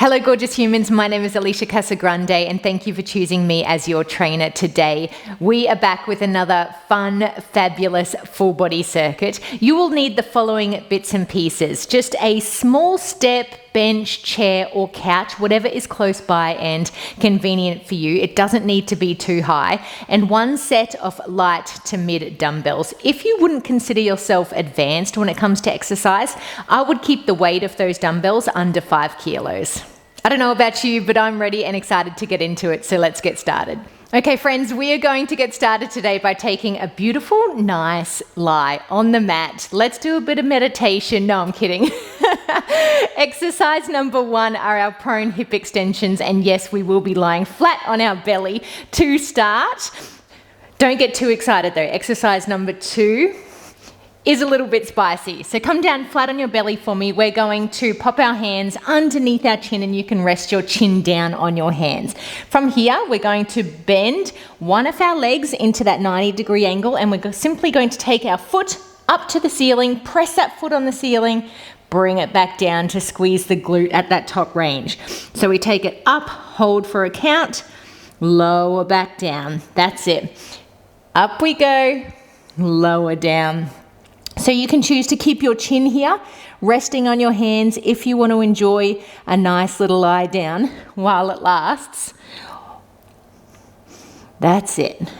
Hello, gorgeous humans. My name is Alicia Casagrande, and thank you for choosing me as your trainer today. We are back with another fun, fabulous full body circuit. You will need the following bits and pieces. Just a small step, bench, chair, or couch, whatever is close by and convenient for you. It doesn't need to be too high. And one set of light to mid dumbbells. If you wouldn't consider yourself advanced when it comes to exercise, I would keep the weight of those dumbbells under 5 kilos. I don't know about you, but I'm ready and excited to get into it, so let's get started. Okay, friends, we are going to get started today by taking a beautiful, nice lie on the mat. Let's do a bit of meditation. No, I'm kidding. Exercise number 1 are our prone hip extensions, and yes, we will be lying flat on our belly to start. Don't get too excited though. Exercise number 2 is a little bit spicy. So come down flat on your belly for me. We're going to pop our hands underneath our chin, and you can rest your chin down on your hands. From here, we're going to bend one of our legs into that 90-degree angle, and we're simply going to take our foot up to the ceiling, press that foot on the ceiling, bring it back down to squeeze the glute at that top range. So we take it up, hold for a count, lower back down. That's it. Up we go, lower down. So you can choose to keep your chin here, resting on your hands if you want to enjoy a nice little lie down while it lasts. That's it.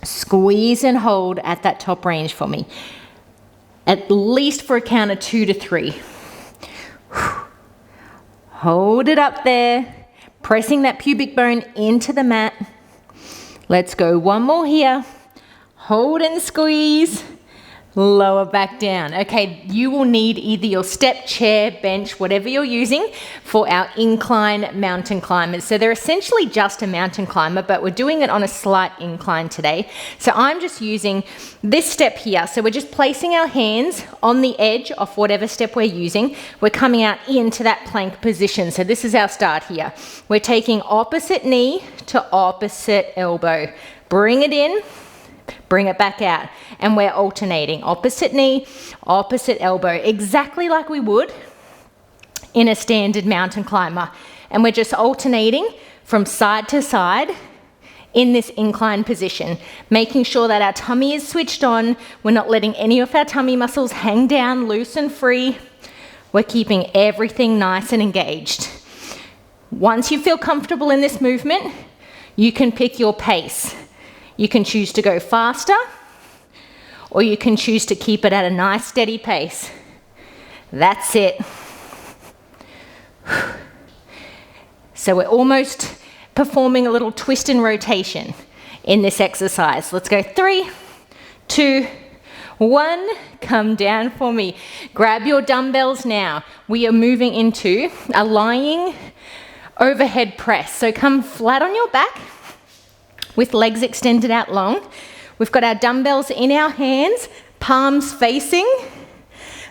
Squeeze and hold at that top range for me. At least for a count of 2 to 3. Hold it up there, pressing that pubic bone into the mat. Let's go one more here. Hold and squeeze. Lower back down. Okay, you will need either your step, chair, bench, whatever you're using for our incline mountain climbers. So they're essentially just a mountain climber, but we're doing it on a slight incline today. So I'm just using this step here. So we're just placing our hands on the edge of whatever step we're using. We're coming out into that plank position. So this is our start here. We're taking opposite knee to opposite elbow. Bring it in. Bring it back out, and we're alternating opposite knee, opposite elbow, exactly like we would in a standard mountain climber. And we're just alternating from side to side in this incline position, making sure that our tummy is switched on. We're not letting any of our tummy muscles hang down, loose and free. We're keeping everything nice and engaged. Once you feel comfortable in this movement, you can pick your pace. You can choose to go faster, or you can choose to keep it at a nice steady pace. That's it. So we're almost performing a little twist and rotation in this exercise. Let's go 3, 2, 1. Come down for me. Grab your dumbbells now. We are moving into a lying overhead press. So come flat on your back, with legs extended out long. We've got our dumbbells in our hands, palms facing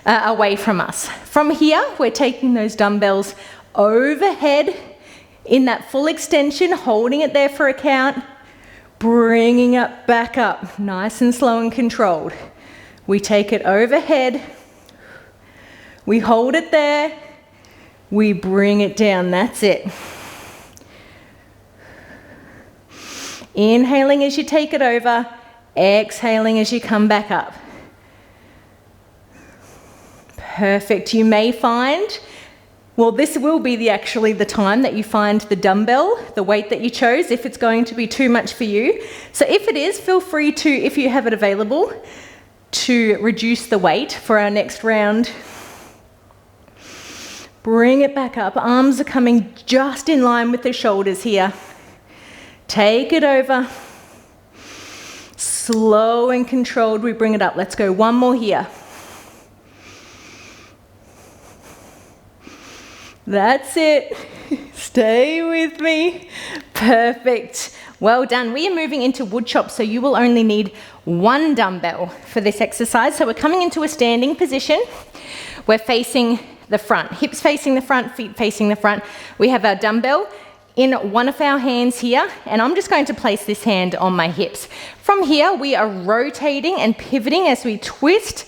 away from us. From here, we're taking those dumbbells overhead in that full extension, holding it there for a count, bringing it back up, nice and slow and controlled. We take it overhead, we hold it there, we bring it down, that's it. Inhaling as you take it over, exhaling as you come back up. Perfect. You may find, well, this will be the time that you find the dumbbell, the weight that you chose, if it's going to be too much for you. So if it is, feel free to, if you have it available, to reduce the weight for our next round. Bring it back up. Arms are coming just in line with the shoulders here. Take it over. Slow and controlled, we bring it up. Let's go one more here. That's it. Stay with me. Perfect. Well done. We are moving into wood chop, so you will only need 1 dumbbell for this exercise. So we're coming into a standing position. We're facing the front, hips facing the front, feet facing the front. We have our dumbbell in one of our hands here, and I'm just going to place this hand on my hips. From here, we are rotating and pivoting as we twist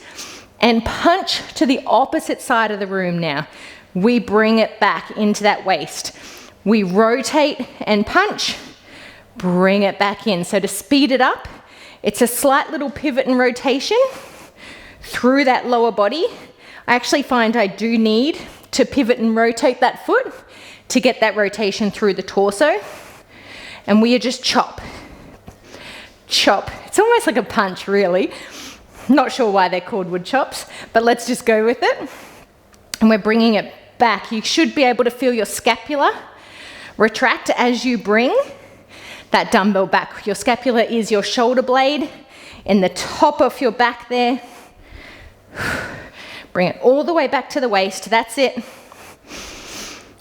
and punch to the opposite side of the room now. we bring it back into that waist. We rotate and punch, bring it back in. So to speed it up, it's a slight little pivot and rotation through that lower body. I actually find I do need to pivot and rotate that foot to get that rotation through the torso. And we are just chop, chop. It's almost like a punch, really. Not sure why they're called wood chops, but let's just go with it. And we're bringing it back. You should be able to feel your scapula retract as you bring that dumbbell back. Your scapula is your shoulder blade in the top of your back there. Bring it all the way back to the waist. That's it.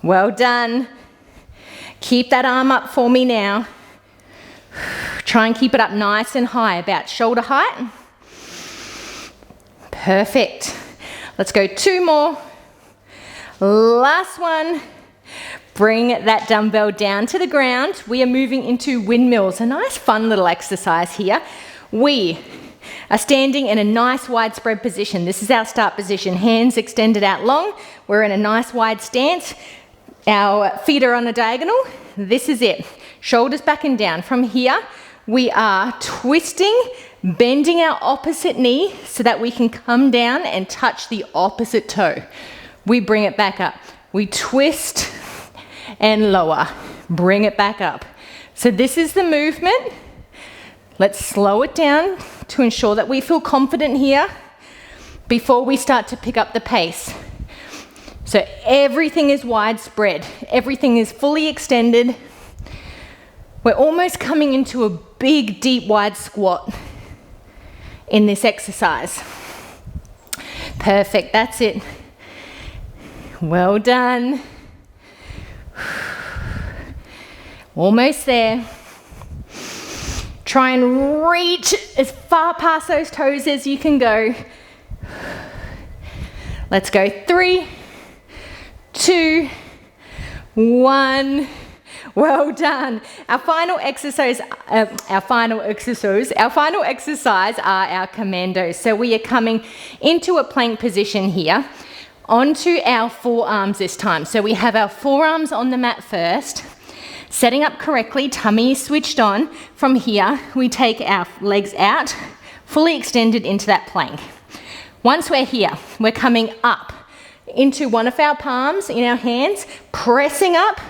Well done. Keep that arm up for me now. Try and keep it up nice and high, about shoulder height. Perfect. Let's go 2 more. Last one. Bring that dumbbell down to the ground. We are moving into windmills. A nice fun little exercise here. We are standing in a nice widespread position. This is our start position. Hands extended out long. We're in a nice wide stance. Our feet are on a diagonal. This is it. Shoulders back and down. From here, we are twisting, bending our opposite knee so that we can come down and touch the opposite toe. We bring it back up. We twist and lower. Bring it back up. So this is the movement. Let's slow it down to ensure that we feel confident here before we start to pick up the pace. So everything is widespread. Everything is fully extended. We're almost coming into a big, deep, wide squat in this exercise. Perfect, that's it. Well done. Almost there. Try and reach as far past those toes as you can go. Let's go 3, 2, 1. Well done. Our final exercise are our commandos. So we are coming into a plank position here, onto our forearms this time. So we have our forearms on the mat first, setting up correctly, tummy switched on. From here, we take our legs out, fully extended into that plank. Once we're here, we're coming up into one of our palms in our hands, pressing up,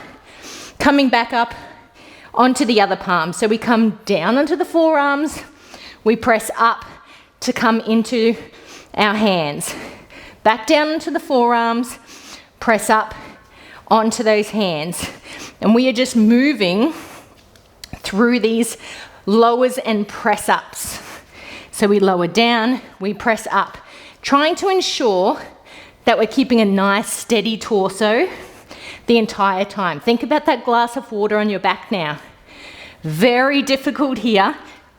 coming back up onto the other palm. So we come down onto the forearms, we press up to come into our hands. Back down into the forearms, press up onto those hands. And we are just moving through these lowers and press ups. So we lower down, we press up, trying to ensure that we're keeping a nice steady torso the entire time. Think about that glass of water on your back now. Very difficult here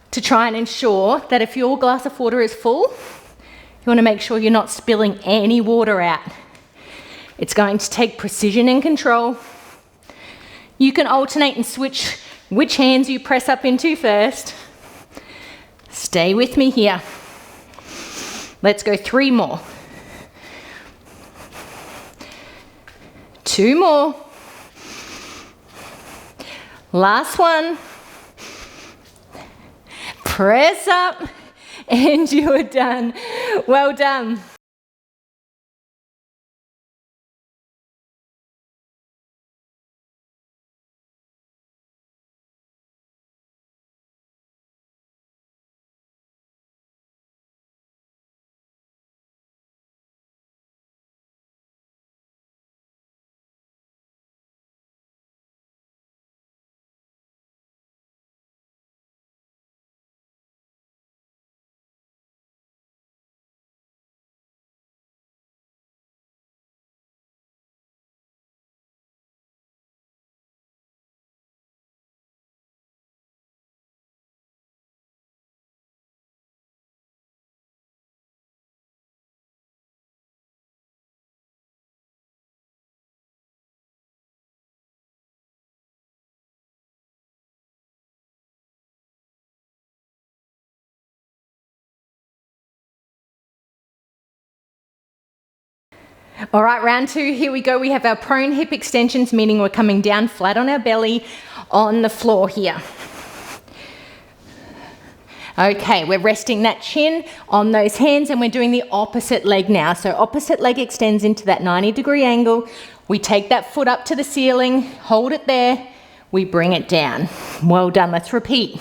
to try and ensure that if your glass of water is full, you want to make sure you're not spilling any water out. It's going to take precision and control. You can alternate and switch which hands you press up into first. Stay with me here. Let's go 3 more. 2 more. Last one. Press up and you're done. Well done. All right, round 2, here we go. We have our prone hip extensions, meaning we're coming down flat on our belly on the floor here. Okay, we're resting that chin on those hands and we're doing the opposite leg now. So opposite leg extends into that 90-degree angle. We take that foot up to the ceiling, hold it there, we bring it down. Well done, let's repeat.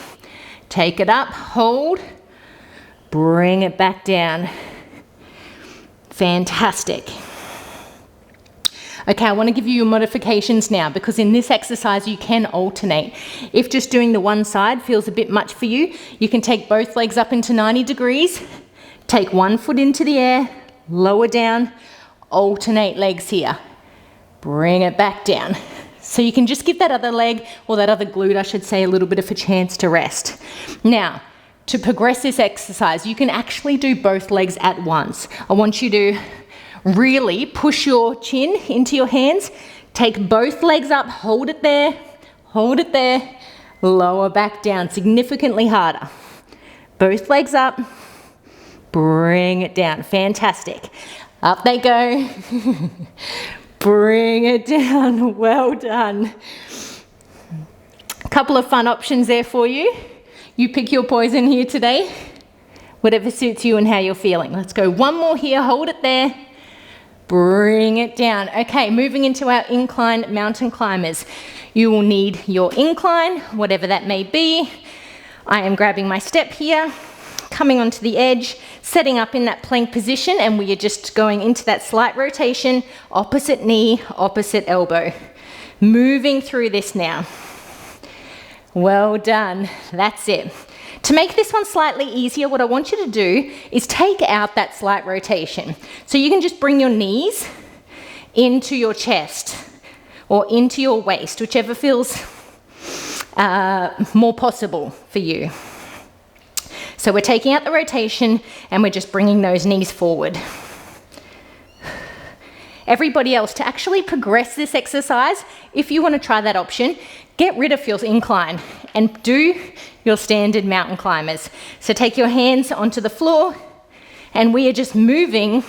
Take it up, hold, bring it back down. Fantastic. Okay, I want to give you your modifications now because in this exercise you can alternate. If just doing the one side feels a bit much for you, you can take both legs up into 90 degrees, take one foot into the air, lower down, alternate legs here. Bring it back down. So you can just give that other leg, or that other glute I should say, a little bit of a chance to rest. Now, to progress this exercise, you can actually do both legs at once. I want you to really push your chin into your hands, take both legs up, hold it there, lower back down, significantly harder. Both legs up, bring it down, fantastic. Up they go, bring it down, well done. A couple of fun options there for you. You pick your poison here today, whatever suits you and how you're feeling. Let's go one more here, hold it there. Bring it down. Okay, moving into our incline mountain climbers. You will need your incline, whatever that may be. I am grabbing my step here, coming onto the edge, setting up in that plank position, and we are just going into that slight rotation, opposite knee, opposite elbow. Moving through this now. Well done. That's it. To make this one slightly easier, what I want you to do is take out that slight rotation. So you can just bring your knees into your chest or into your waist, whichever feels more possible for you. So we're taking out the rotation and we're just bringing those knees forward. Everybody else, to actually progress this exercise, if you want to try that option, get rid of your incline and do your standard mountain climbers. So take your hands onto the floor and we are just moving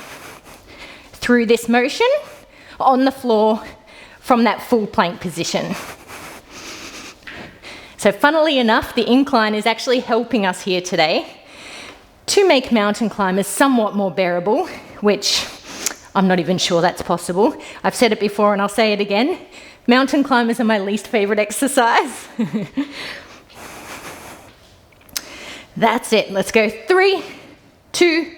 through this motion on the floor from that full plank position. So funnily enough, the incline is actually helping us here today to make mountain climbers somewhat more bearable, which I'm not even sure that's possible. I've said it before and I'll say it again. Mountain climbers are my least favorite exercise. That's it. Let's go 3, 2,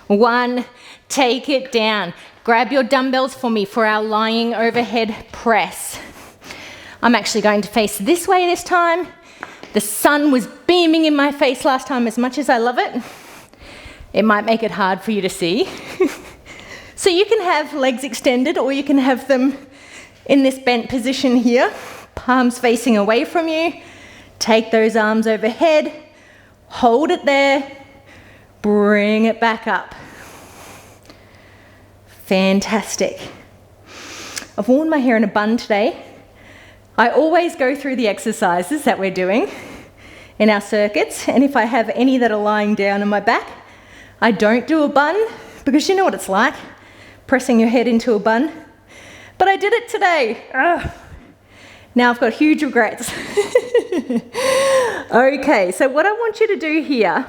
1. Take it down. Grab your dumbbells for me for our lying overhead press. I'm actually going to face this way this time. The sun was beaming in my face last time. As much as I love it, it might make it hard for you to see. So you can have legs extended or you can have them in this bent position here, palms facing away from you. Take those arms overhead, hold it there, bring it back up. Fantastic. I've worn my hair in a bun today. I always go through the exercises that we're doing in our circuits, and if I have any that are lying down on my back, I don't do a bun because you know what it's like, pressing your head into a bun. But I did it today. Ugh. Now I've got huge regrets. Okay, so what I want you to do here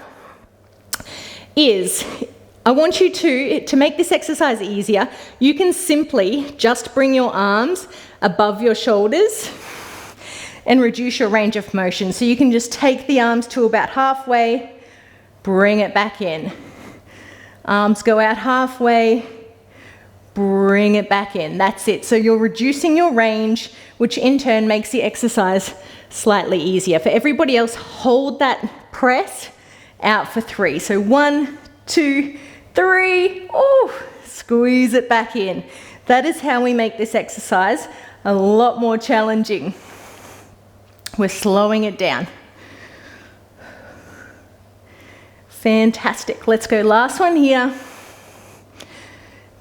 is, I want you to make this exercise easier, you can simply just bring your arms above your shoulders and reduce your range of motion. So you can just take the arms to about halfway, bring it back in. Arms go out halfway, bring it back in. That's it. So you're reducing your range, which in turn makes the exercise slightly easier. For everybody else, hold that press out for 3. So 1, 2, 3. Oh, squeeze it back in. That is how we make this exercise a lot more challenging. We're slowing it down. Fantastic. Let's go last one here.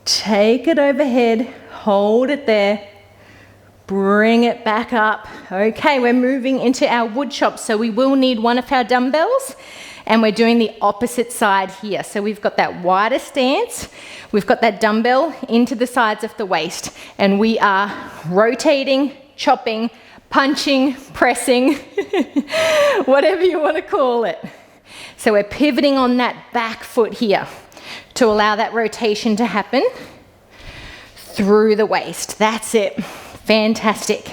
Take it overhead, hold it there, bring it back up. Okay, we're moving into our wood chop, so we will need one of our dumbbells, and we're doing the opposite side here. So we've got that wider stance, we've got that dumbbell into the sides of the waist, and we are rotating, chopping, punching, pressing, whatever you want to call it. So we're pivoting on that back foot here to allow that rotation to happen through the waist. That's it. Fantastic.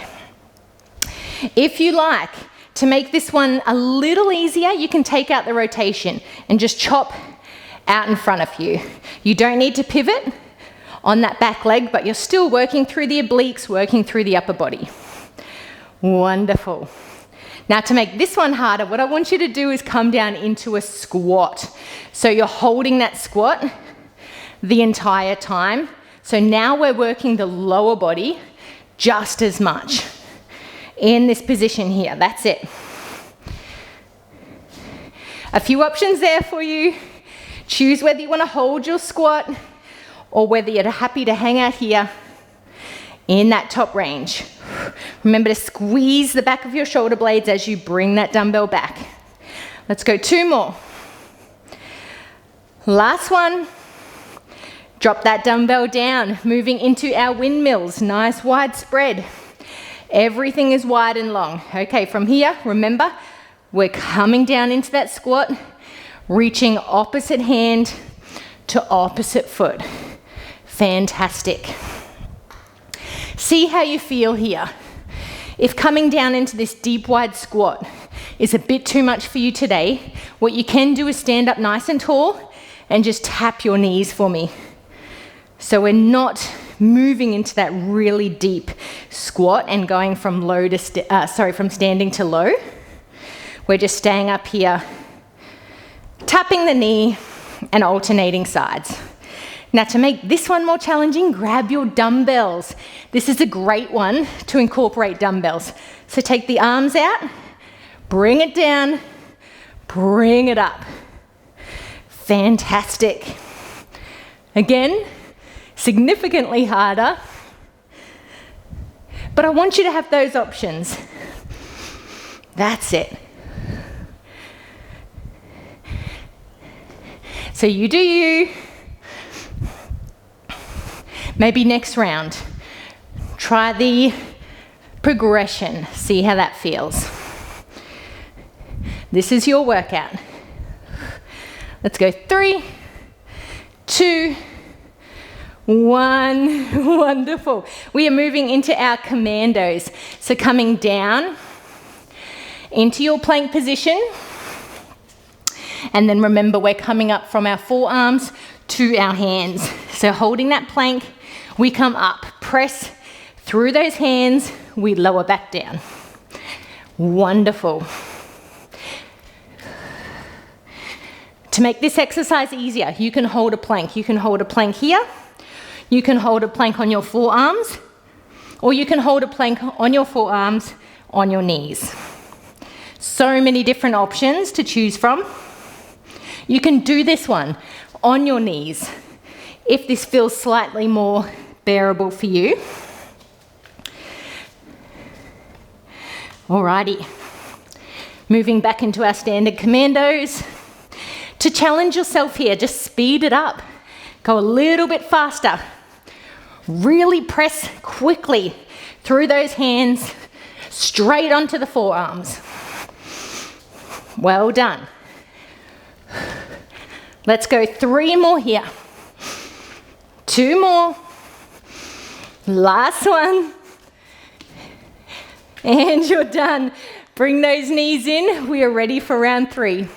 If you like to make this one a little easier, you can take out the rotation and just chop out in front of you. You don't need to pivot on that back leg, but you're still working through the obliques, working through the upper body. Wonderful. Now to make this one harder, what I want you to do is come down into a squat. So you're holding that squat the entire time. So now we're working the lower body just as much in this position here. That's it. A few options there for you. Choose whether you want to hold your squat or whether you're happy to hang out here in that top range. Remember to squeeze the back of your shoulder blades as you bring that dumbbell back. Let's go 2 more. Last one. Drop that dumbbell down, moving into our windmills. Nice wide spread. Everything is wide and long. Okay, from here, remember, we're coming down into that squat, reaching opposite hand to opposite foot. Fantastic. See how you feel here. If coming down into this deep wide squat is a bit too much for you today, what you can do is stand up nice and tall and just tap your knees for me. So we're not moving into that really deep squat and going from low to from standing to low. We're just staying up here, tapping the knee and alternating sides. Now to make this one more challenging, grab your dumbbells. This is a great one to incorporate dumbbells. So take the arms out, bring it down, bring it up. Fantastic. Again, significantly harder, but I want you to have those options. That's it. So you do you. Maybe next round, try the progression, see how that feels. This is your workout. Let's go 3, 2, 1. Wonderful. We are moving into our commandos. So coming down into your plank position. And then remember, we're coming up from our forearms to our hands. So holding that plank, we come up, press through those hands, we lower back down. Wonderful. To make this exercise easier, you can hold a plank. You can hold a plank here. You can hold a plank on your forearms, or you can hold a plank on your forearms on your knees. So many different options to choose from. You can do this one on your knees if this feels slightly more bearable for you. Alrighty, moving back into our standard commandos. To challenge yourself here, just speed it up. Go a little bit faster. Really press quickly through those hands, straight onto the forearms. Well done. Let's go 3 more here. 2 more. Last one. And you're done. Bring those knees in. We are ready for round 3.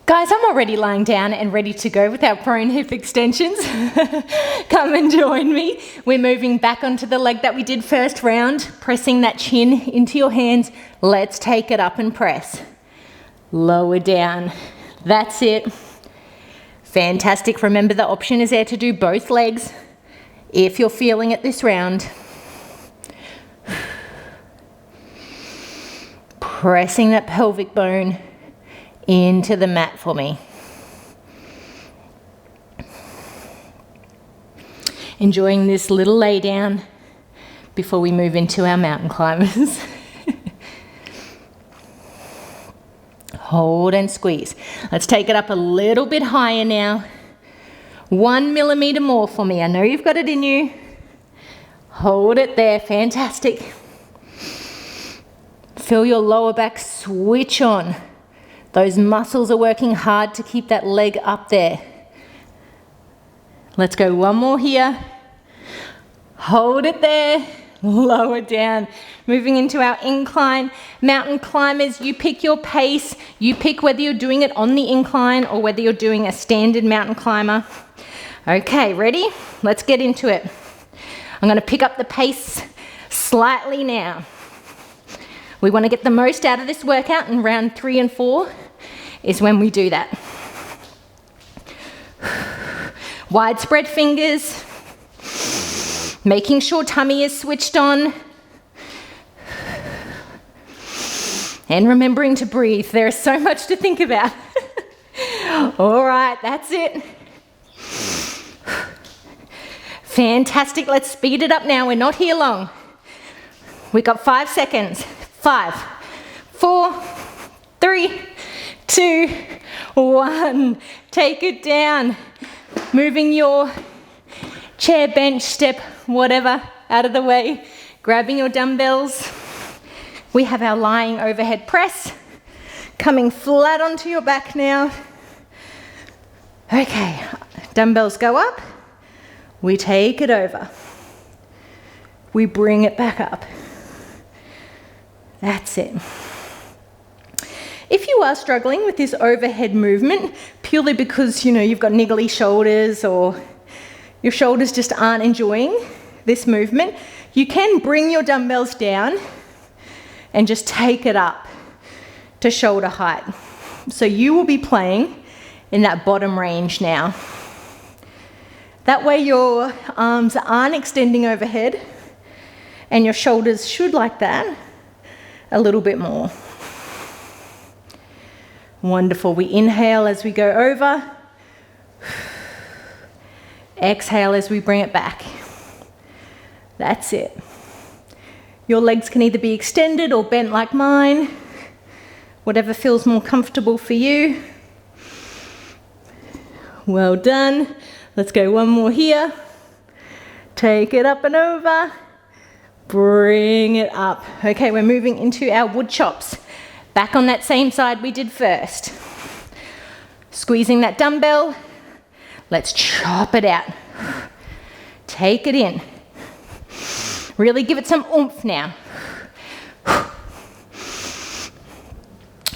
Guys, I'm already lying down and ready to go with our prone hip extensions. Come and join me. We're moving back onto the leg that we did first round, pressing that chin into your hands. Let's take it up and press. Lower down. That's it. Fantastic. Remember, the option is there to do both legs if you're feeling it this round. Pressing that pelvic bone into the mat for me. Enjoying this little lay down before we move into our mountain climbers. Hold and squeeze. Let's take it up a little bit higher now. 1 millimeter more for me. I know you've got it in you. Hold it there. Fantastic. Feel your lower back switch on. Those muscles are working hard to keep that leg up there. Let's go one more here. Hold it there. Lower down. Moving into our incline. Mountain climbers, you pick your pace. You pick whether you're doing it on the incline or whether you're doing a standard mountain climber. Okay, ready? Let's get into it. I'm going to pick up the pace slightly now. We want to get the most out of this workout, and round 3 and 4 is when we do that. Widespread fingers, making sure tummy is switched on, and remembering to breathe. There is so much to think about. All right, that's it. Fantastic. Let's speed it up now. We're not here long. We got 5 seconds. 5, 4, 3, 2, 1. Take it down. Moving your chair, bench, step, whatever, out of the way. Grabbing your dumbbells. We have our lying overhead press. Coming flat onto your back now. Okay, dumbbells go up. We take it over. We bring it back up. That's it. If you are struggling with this overhead movement, purely because, you've got niggly shoulders or your shoulders just aren't enjoying this movement, you can bring your dumbbells down and just take it up to shoulder height. So you will be playing in that bottom range now. That way your arms aren't extending overhead and your shoulders should, like that, a little bit more. Wonderful. We inhale as we go over. Exhale as we bring it back. That's it. Your legs can either be extended or bent like mine, whatever feels more comfortable for you. Well done. Let's go one more here. Take it up and over. Bring it up. Okay, we're moving into our wood chops. Back on that same side we did first. Squeezing that dumbbell. Let's chop it out. Take it in. Really give it some oomph now.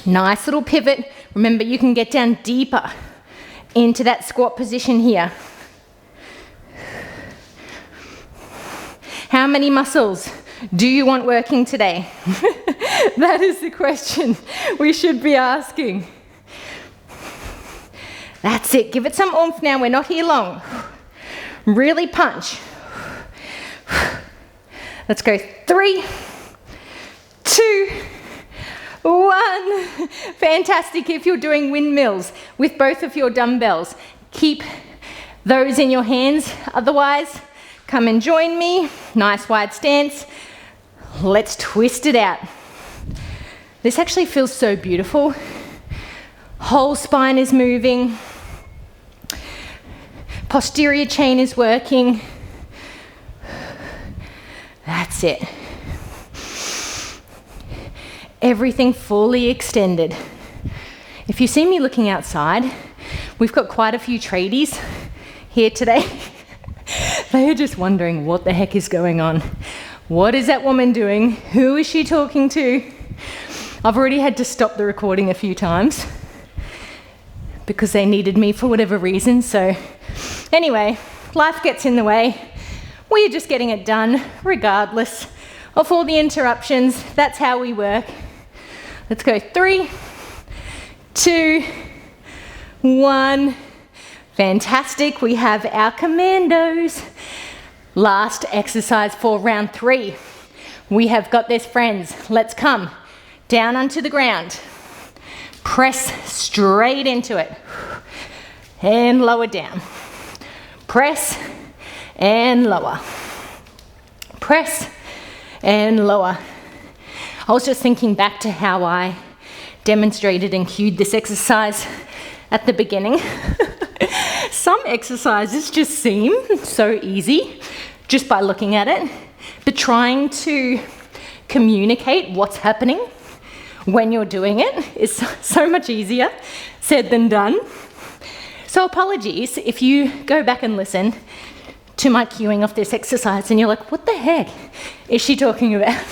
Nice little pivot. Remember, you can get down deeper into that squat position here. How many muscles do you want working today? That is the question we should be asking. That's it. Give it some oomph now. We're not here long. Really punch. Let's go. 3, 2, 1. Fantastic. If you're doing windmills with both of your dumbbells, keep those in your hands. Otherwise, come and join me. Nice wide stance. Let's twist it out. This actually feels so beautiful. Whole spine is moving. Posterior chain is working. That's it. Everything fully extended. If you see me looking outside, we've got quite a few tradies here today. They are just wondering what the heck is going on. What is that woman doing? Who is she talking to? I've already had to stop the recording a few times. because they needed me for whatever reason. So anyway, life gets in the way. We're just getting it done regardless of all the interruptions. That's how we work. Let's go 3, 2, 1. Fantastic. We have our commandos. Last exercise for round 3. We have got this, friends. Let's come down onto the ground. Press straight into it. And lower down. Press and lower. Press and lower. I was just thinking back to how I demonstrated and cued this exercise at the beginning. Some exercises just seem so easy just by looking at it, but trying to communicate what's happening when you're doing it is so much easier said than done. So apologies if you go back and listen to my cueing of this exercise and you're like, what the heck is she talking about?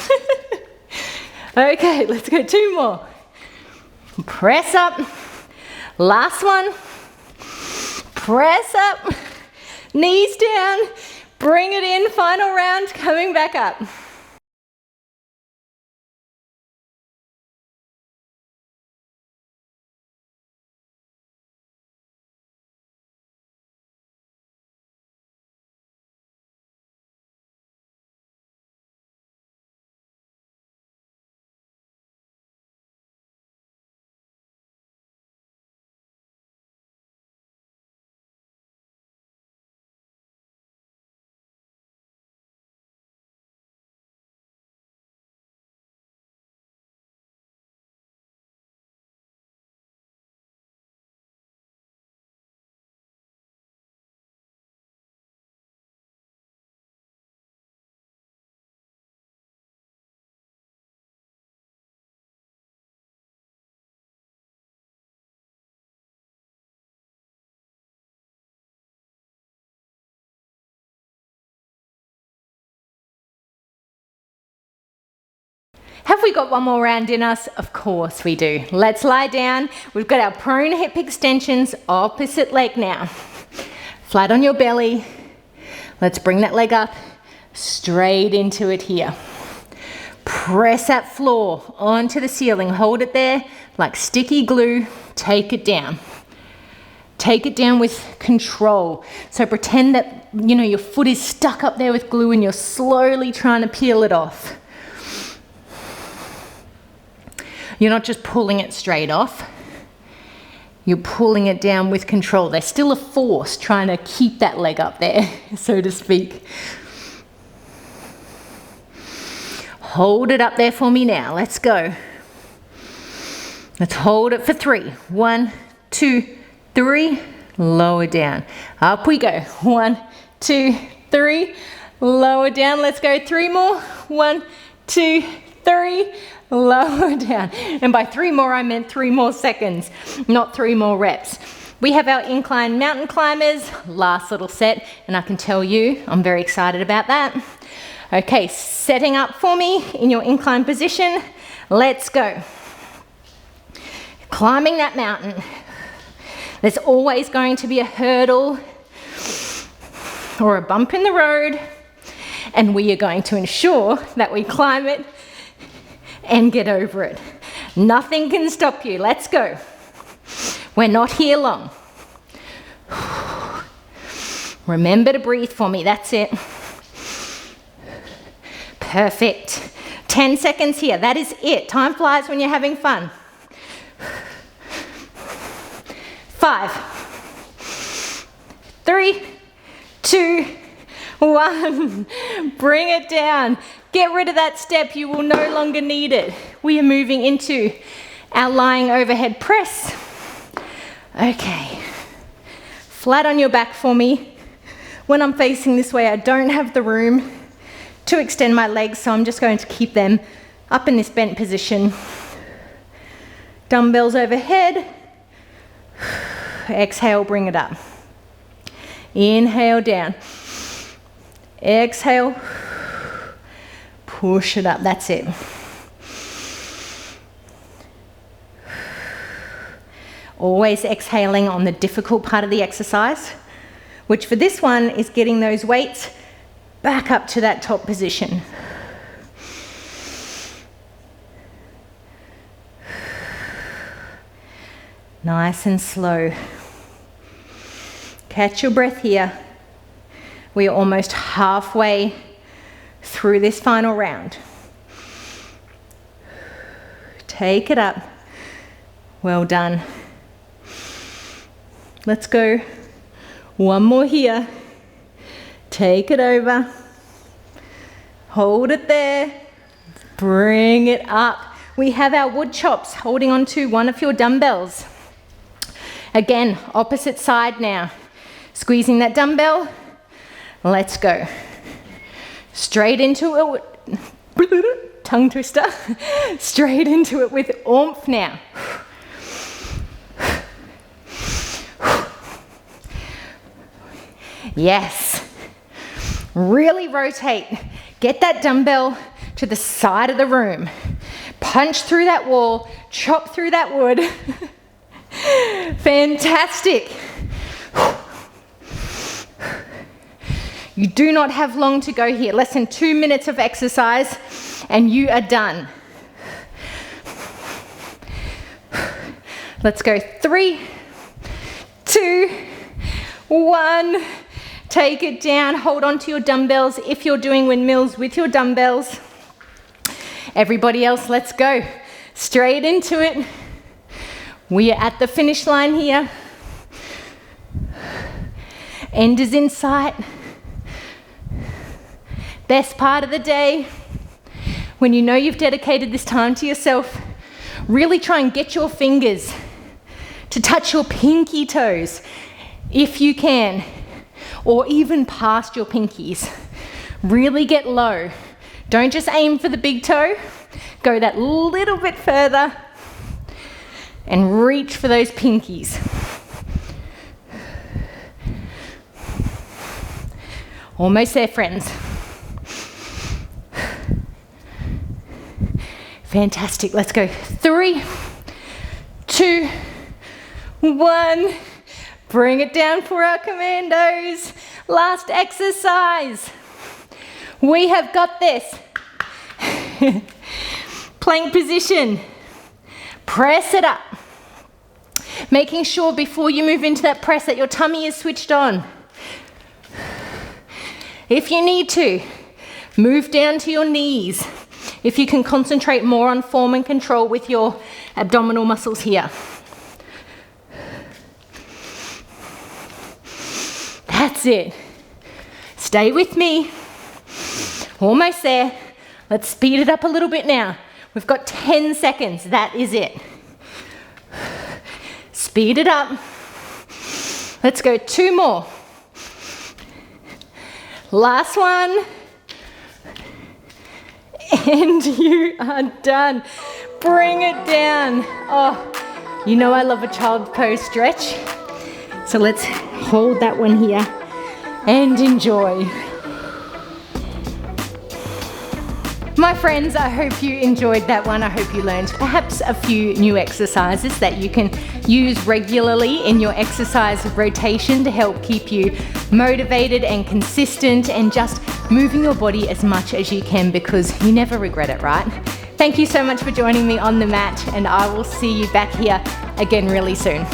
Okay, let's go 2 more. Press up. Last one. Press up. Knees down. Bring it in. Final round. Coming back up. Have we got one more round in us? Of course we do. Let's lie down. We've got our prone hip extensions, opposite leg now. Flat on your belly. Let's bring that leg up, straight into it here. Press that floor onto the ceiling. Hold it there like sticky glue. Take it down. Take it down with control. So pretend that, you know, your foot is stuck up there with glue and you're slowly trying to peel it off. You're not just pulling it straight off. You're pulling it down with control. There's still a force trying to keep that leg up there, so to speak. Hold it up there for me now. Let's go. Let's hold it for 3. 1, 2, 3. Lower down. Up we go. 1, 2, 3. Lower down. Let's go 3 more. 1, 2, 3. Lower down. And by 3 more, I meant 3 more seconds, not 3 more reps. We have our incline mountain climbers, last little set, and I can tell you, I'm very excited about that. Okay, setting up for me in your incline position. Let's go. Climbing that mountain. There's always going to be a hurdle or a bump in the road, and we are going to ensure that we climb it and get over it. Nothing can stop you. Let's go. We're not here long. Remember to breathe for me. That's it. Perfect. 10 seconds here. That is it. Time flies when you're having fun. 5, 3, 2, 1. Bring it down. Get rid of that step. You will no longer need it. We are moving into our lying overhead press. Okay. Flat on your back for me. When I'm facing this way, I don't have the room to extend my legs, so I'm just going to keep them up in this bent position. Dumbbells overhead. Exhale, bring it up. Inhale, down. Exhale. Push it up. That's it. Always exhaling on the difficult part of the exercise, which for this one is getting those weights back up to that top position. Nice and slow. Catch your breath here. We are almost halfway through this final round. Take it up. Well done. Let's go. One more here. Take it over. Hold it there. Bring it up. We have our wood chops holding onto one of your dumbbells. Again, opposite side now. Squeezing that dumbbell. Let's go. Straight into it. Tongue twister. Straight into it with oomph now. Yes. Really rotate. Get that dumbbell to the side of the room. Punch through that wall. Chop through that wood. Fantastic. You do not have long to go here. Less than 2 minutes of exercise and you are done. Let's go. 3, 2, 1. Take it down. Hold on to your dumbbells if you're doing windmills with your dumbbells. Everybody else, let's go. Straight into it. We are at the finish line here. End is in sight. Best part of the day. When you know you've dedicated this time to yourself, really try and get your fingers to touch your pinky toes if you can, or even past your pinkies. Really get low. Don't just aim for the big toe. Go that little bit further and reach for those pinkies. Almost there, friends. Fantastic. Let's go. 3, 2, 1. Bring it down for our commandos. Last exercise. We have got this. Plank position. Press it up. Making sure before you move into that press that your tummy is switched on. If you need to, move down to your knees. If you can concentrate more on form and control with your abdominal muscles here. That's it. Stay with me. Almost there. Let's speed it up a little bit now. We've got 10 seconds. That is it. Speed it up. Let's go 2 more. Last one. And you are done. Bring it down. Oh, you know I love a child pose stretch. So let's hold that one here and enjoy. My friends, I hope you enjoyed that one. I hope you learned perhaps a few new exercises that you can use regularly in your exercise rotation to help keep you motivated and consistent and just moving your body as much as you can, because you never regret it, right? Thank you so much for joining me on the mat, and I will see you back here again really soon.